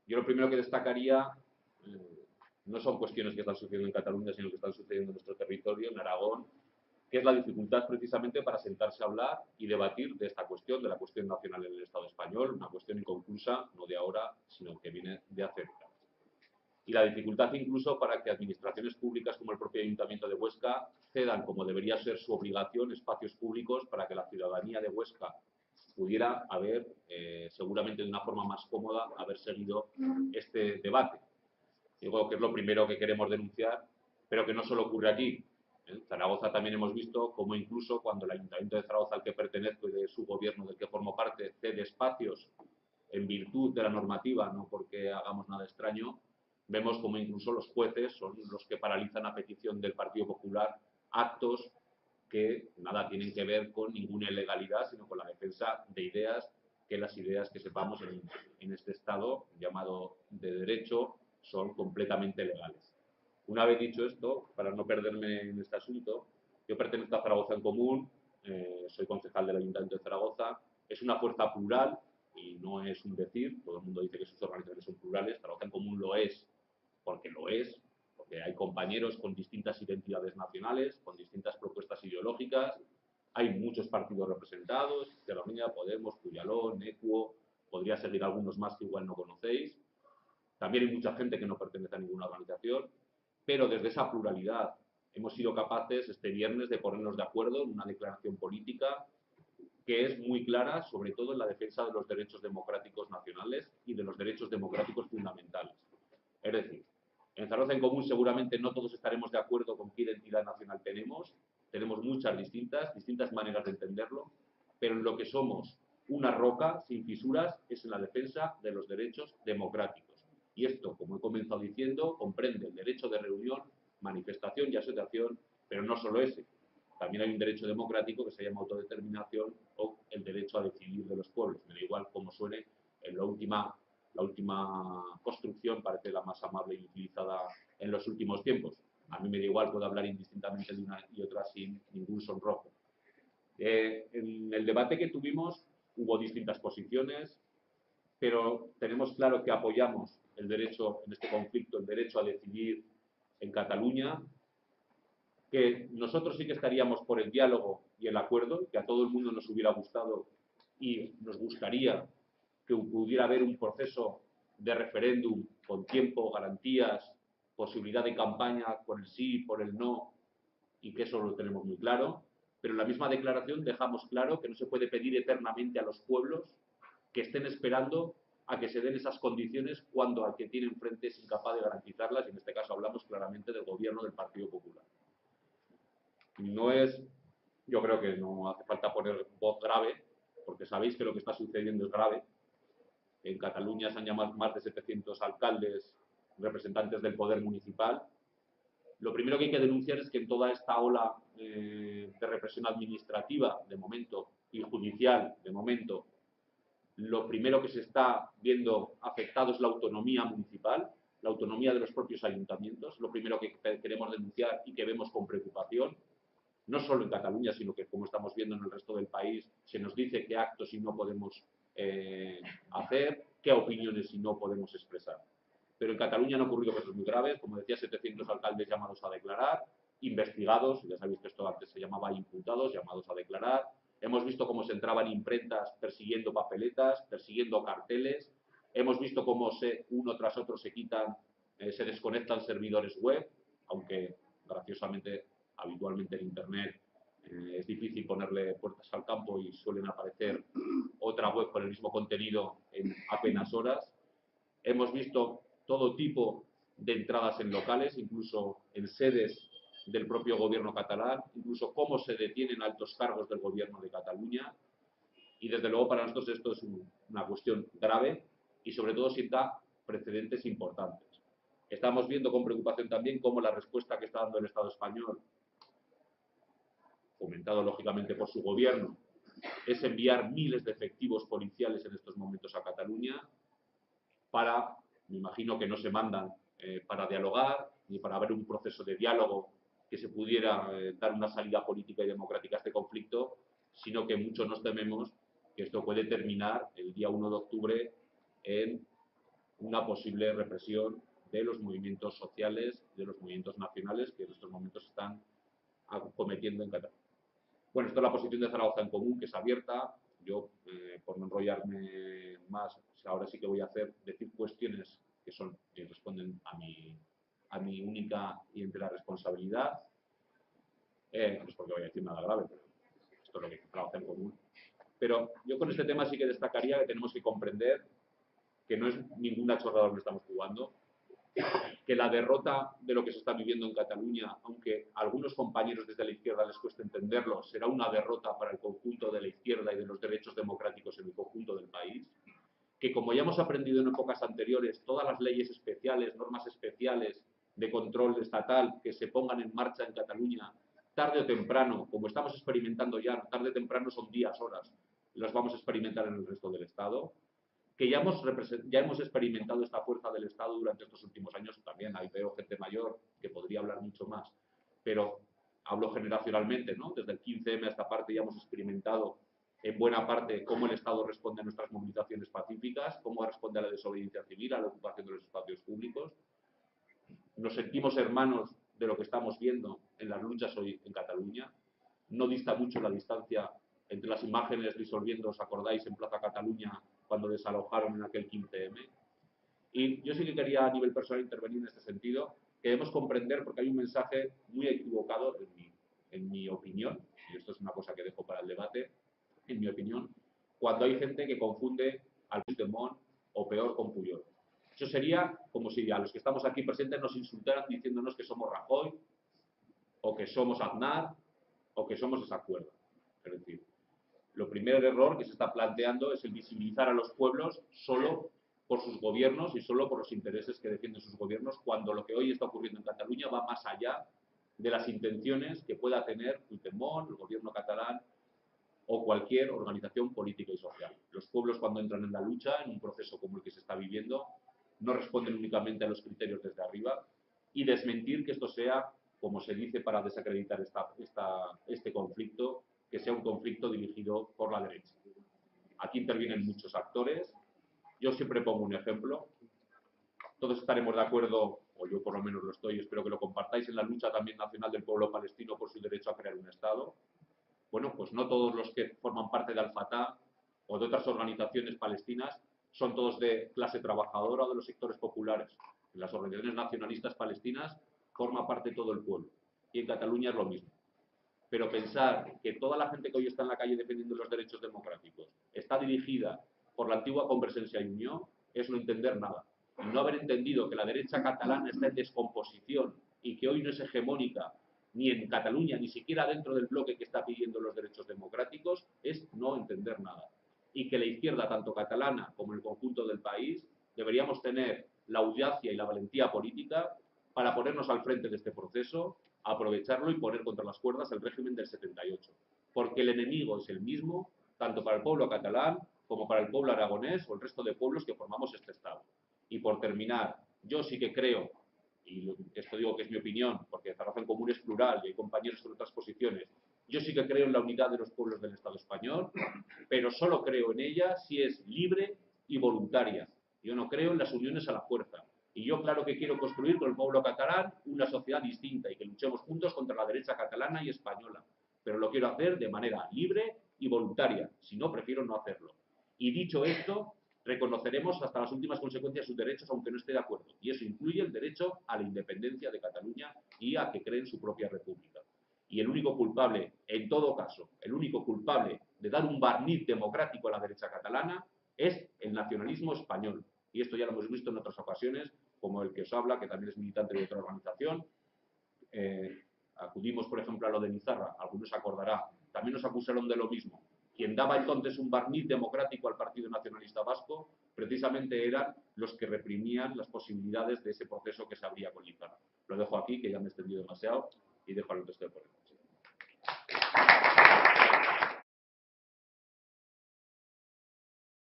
Yo lo primero que destacaría no son cuestiones que están sucediendo en Cataluña, sino que están sucediendo en nuestro territorio, en Aragón, que es la dificultad precisamente para sentarse a hablar y debatir de esta cuestión, de la cuestión nacional en el Estado español, una cuestión inconclusa, no de ahora, sino que viene de hace décadas. Y la dificultad incluso para que administraciones públicas como el propio Ayuntamiento de Huesca cedan, como debería ser su obligación, espacios públicos para que la ciudadanía de Huesca pudiera haber, seguramente de una forma más cómoda, haber seguido este debate. Digo que es lo primero que queremos denunciar, pero que no solo ocurre aquí. En Zaragoza también hemos visto cómo incluso cuando el Ayuntamiento de Zaragoza al que pertenezco y de su gobierno del que formo parte cede espacios en virtud de la normativa, no porque hagamos nada extraño, vemos como incluso los jueces son los que paralizan a petición del Partido Popular actos que nada tienen que ver con ninguna ilegalidad, sino con la defensa de ideas, que las ideas que sepamos en este Estado llamado de derecho son completamente legales. Una vez dicho esto, para no perderme en este asunto, yo pertenezco a Zaragoza en Común, soy concejal del Ayuntamiento de Zaragoza, es una fuerza plural y no es un decir, todo el mundo dice que sus organizaciones son plurales, Zaragoza en Común lo es, porque hay compañeros con distintas identidades nacionales, con distintas propuestas ideológicas, hay muchos partidos representados, Izquierda Unida, Podemos, Puyalón, Equo, podría seguir algunos más que igual no conocéis. También hay mucha gente que no pertenece a ninguna organización, pero desde esa pluralidad hemos sido capaces este viernes de ponernos de acuerdo en una declaración política que es muy clara, sobre todo en la defensa de los derechos democráticos nacionales y de los derechos democráticos fundamentales. Es decir, en Zaragoza en Común seguramente no todos estaremos de acuerdo con qué identidad nacional tenemos muchas distintas maneras de entenderlo, pero en lo que somos una roca sin fisuras es en la defensa de los derechos democráticos. Y esto, como he comenzado diciendo, comprende el derecho de reunión, manifestación y asociación, pero no solo ese. También hay un derecho democrático que se llama autodeterminación o el derecho a decidir de los pueblos. Me da igual cómo suene en la última construcción, parece la más amable y utilizada en los últimos tiempos. A mí me da igual, puedo hablar indistintamente de una y otra sin ningún sonrojo. En el debate que tuvimos hubo distintas posiciones, pero tenemos claro que apoyamos el derecho, en este conflicto, el derecho a decidir en Cataluña, que nosotros sí que estaríamos por el diálogo y el acuerdo, que a todo el mundo nos hubiera gustado y nos gustaría que pudiera haber un proceso de referéndum con tiempo, garantías, posibilidad de campaña por el sí, por el no, y que eso lo tenemos muy claro. Pero en la misma declaración dejamos claro que no se puede pedir eternamente a los pueblos que estén esperando a que se den esas condiciones cuando al que tiene enfrente es incapaz de garantizarlas, y en este caso hablamos claramente del gobierno del Partido Popular. No es, yo creo que no hace falta poner voz grave, porque sabéis que lo que está sucediendo es grave. En Cataluña se han llamado más de 700 alcaldes, representantes del poder municipal. Lo primero que hay que denunciar es que en toda esta ola de represión administrativa, de momento, y judicial, de momento, lo primero que se está viendo afectado es la autonomía municipal, la autonomía de los propios ayuntamientos, lo primero que queremos denunciar y que vemos con preocupación. No solo en Cataluña, sino que, como estamos viendo en el resto del país, se nos dice qué actos y no podemos hacer, qué opiniones y no podemos expresar. Pero en Cataluña han ocurrido cosas muy graves, como decía, 700 alcaldes llamados a declarar, investigados, ya sabéis que esto antes se llamaba imputados, llamados a declarar. Hemos visto cómo se entraban imrentas persiguiendo papeletas, persiguiendo carteles. Hemos visto cómo uno tras otro se desconectan servidores web, aunque graciosamente, habitualmente en Internet es difícil ponerle puertas al campo y suelen aparecer otra web con el mismo contenido en apenas horas. Hemos visto todo tipo de entradas en locales, incluso en sedes del propio gobierno catalán, incluso cómo se detienen altos cargos del gobierno de Cataluña. Y desde luego para nosotros esto es una cuestión grave y sobre todo sienta precedentes importantes. Estamos viendo con preocupación también cómo la respuesta que está dando el Estado español, fomentado lógicamente por su gobierno, es enviar miles de efectivos policiales en estos momentos a Cataluña para, me imagino que no se mandan para dialogar ni para haber un proceso de diálogo que se pudiera dar una salida política y democrática a este conflicto, sino que muchos nos tememos que esto puede terminar el día 1 de octubre en una posible represión de los movimientos sociales, de los movimientos nacionales que en estos momentos están cometiendo en Cataluña. Bueno, esto es la posición de Zaragoza en Común, que es abierta. Yo, por no enrollarme más, ahora sí que voy a decir cuestiones que responden a mi única y entera responsabilidad. No es porque voy a decir nada grave, pero esto es lo que Zaragoza en Común. Pero yo con este tema sí que destacaría que tenemos que comprender que no es ninguna chorrada lo que estamos jugando, que la derrota de lo que se está viviendo en Cataluña, aunque a algunos compañeros desde la izquierda les cueste entenderlo, será una derrota para el conjunto de la izquierda y de los derechos democráticos en el conjunto del país, que como ya hemos aprendido en épocas anteriores, todas las leyes especiales, normas especiales de control estatal que se pongan en marcha en Cataluña, tarde o temprano, como estamos experimentando ya, tarde o temprano son días, horas, los vamos a experimentar en el resto del Estado, que ya hemos experimentado esta fuerza del Estado durante estos últimos años. También ahí veo gente mayor que podría hablar mucho más, pero hablo generacionalmente, ¿no? Desde el 15M a esta parte ya hemos experimentado en buena parte cómo el Estado responde a nuestras movilizaciones pacíficas, cómo responde a la desobediencia civil, a la ocupación de los espacios públicos. Nos sentimos hermanos de lo que estamos viendo en las luchas hoy en Cataluña. No dista mucho la distancia entre las imágenes disolviendo, ¿os acordáis?, en Plaza Cataluña cuando desalojaron en aquel 15M. Y yo sí que quería a nivel personal intervenir en este sentido. Debemos comprender, porque hay un mensaje muy equivocado, en mi opinión, y esto es una cosa que dejo para el debate, en mi opinión, cuando hay gente que confunde al Puigdemont o peor con Puyol. Eso sería como si a los que estamos aquí presentes nos insultaran diciéndonos que somos Rajoy, o que somos Aznar, o que somos esa cuerda. Es decir, lo primer error que se está planteando es el visibilizar a los pueblos solo por sus gobiernos y solo por los intereses que defienden sus gobiernos, cuando lo que hoy está ocurriendo en Cataluña va más allá de las intenciones que pueda tener Puigdemont, el gobierno catalán o cualquier organización política y social. Los pueblos, cuando entran en la lucha, en un proceso como el que se está viviendo, no responden únicamente a los criterios desde arriba, y desmentir que esto sea, como se dice para desacreditar este conflicto, que sea un conflicto dirigido por la derecha. Aquí intervienen muchos actores. Yo siempre pongo un ejemplo. Todos estaremos de acuerdo, o yo por lo menos lo estoy, espero que lo compartáis, en la lucha también nacional del pueblo palestino por su derecho a crear un Estado. Bueno, pues no todos los que forman parte de Al-Fatah o de otras organizaciones palestinas son todos de clase trabajadora o de los sectores populares. En las organizaciones nacionalistas palestinas forma parte todo el pueblo. Y en Cataluña es lo mismo. Pero pensar que toda la gente que hoy está en la calle defendiendo los derechos democráticos está dirigida por la antigua Convergencia y Unió es no entender nada. Y no haber entendido que la derecha catalana está en descomposición y que hoy no es hegemónica ni en Cataluña, ni siquiera dentro del bloque que está pidiendo los derechos democráticos, es no entender nada. Y que la izquierda, tanto catalana como el conjunto del país, deberíamos tener la audacia y la valentía política para ponernos al frente de este proceso, aprovecharlo y poner contra las cuerdas el régimen del 78. Porque el enemigo es el mismo, tanto para el pueblo catalán como para el pueblo aragonés o el resto de pueblos que formamos este Estado. Y por terminar, yo sí que creo, y esto digo que es mi opinión, porque Zaragoza en Común es plural y hay compañeros con otras posiciones, yo sí que creo en la unidad de los pueblos del Estado español, pero solo creo en ella si es libre y voluntaria. Yo no creo en las uniones a la fuerza. Y yo claro que quiero construir con el pueblo catalán una sociedad distinta y que luchemos juntos contra la derecha catalana y española. Pero lo quiero hacer de manera libre y voluntaria. Si no, prefiero no hacerlo. Y dicho esto, reconoceremos hasta las últimas consecuencias sus derechos, aunque no esté de acuerdo. Y eso incluye el derecho a la independencia de Cataluña y a que creen su propia república. Y el único culpable, en todo caso, el único culpable de dar un barniz democrático a la derecha catalana es el nacionalismo español. Y esto ya lo hemos visto en otras ocasiones, como el que os habla, que también es militante de otra organización. Acudimos, por ejemplo, a lo de Nizarra, algunos se acordará. También nos acusaron de lo mismo. Quien daba entonces un barniz democrático al Partido Nacionalista Vasco, precisamente eran los que reprimían las posibilidades de ese proceso que se abría con Nizarra. Lo dejo aquí, que ya me he extendido demasiado, y dejo al resto de poner.